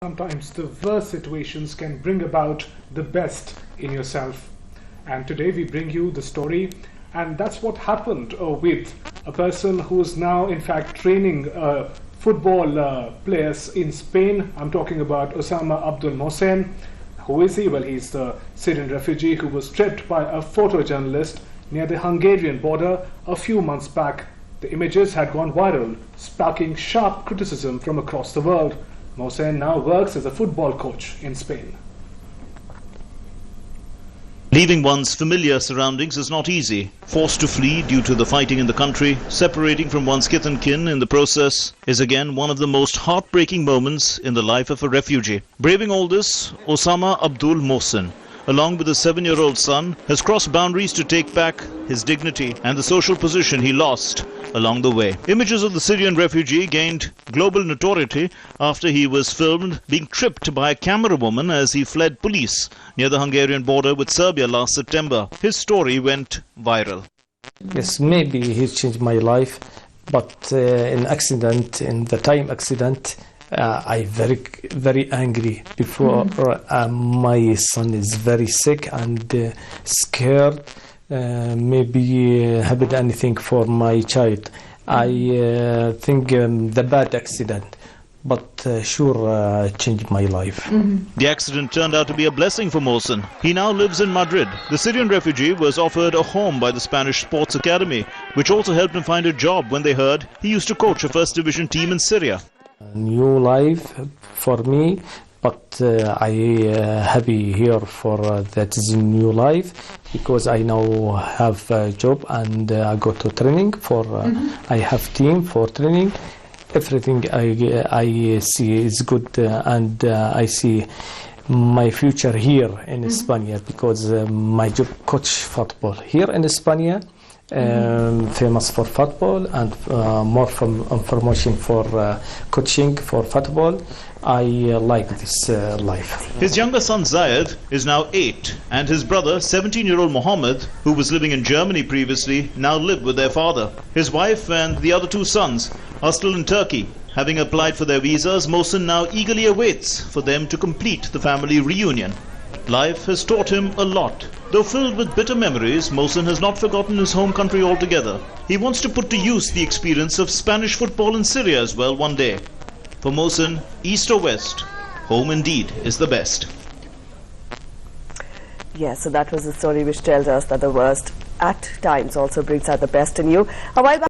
Sometimes the worst situations can bring about the best in yourself. And today we bring you the story, and that's what happened with a person who's now in fact training football players in Spain. I'm talking about Osama Abdul Mohsen. Who is he? Well, he's the Syrian refugee who was stripped by a photojournalist near the Hungarian border a few months back. The images had gone viral, sparking sharp criticism from across the world. Mohsen now works as a football coach in Spain. Leaving one's familiar surroundings is not easy. Forced to flee due to the fighting in the country, separating from one's kith and kin in the process is again one of the most heartbreaking moments in the life of a refugee. Braving all this, Osama Abdul Mohsen, along with his 7-year-old son, has crossed boundaries to take back his dignity and the social position he lost along the way. Images of the Syrian refugee gained global notoriety after he was filmed being tripped by a camera woman as he fled police near the Hungarian border with Serbia last September. His story went viral. Yes, maybe he changed my life, but in the time accident, I very angry before my son is very sick and scared. Maybe happened anything for my child. I think the bad accident, but sure changed my life. The accident turned out to be a blessing for Mohsen. He now lives in Madrid. The Syrian refugee was offered a home by the Spanish Sports Academy, which also helped him find a job when they heard he used to coach a first division team in Syria. New life for me, but I happy here for that is a new life because I now have a job and I go to training for I have team for training. Everything I see is good and I see my future here in Spain because my job coach football here in Spain. Famous for football and more from information for coaching for football. I like this life. His younger son Zayed is now 8 and his brother 17-year-old Mohammed, who was living in Germany previously, now live with their father. His wife and the other 2 sons are still in Turkey. Having applied for their visas, Mohsen now eagerly awaits for them to complete the family reunion. Life has taught him a lot. Though filled with bitter memories, Mohsen has not forgotten his home country altogether. He wants to put to use the experience of Spanish football in Syria as well one day. For Mohsen, east or west, home indeed is the best. Yes, so that was the story which tells us that the worst at times also brings out the best in you. A while back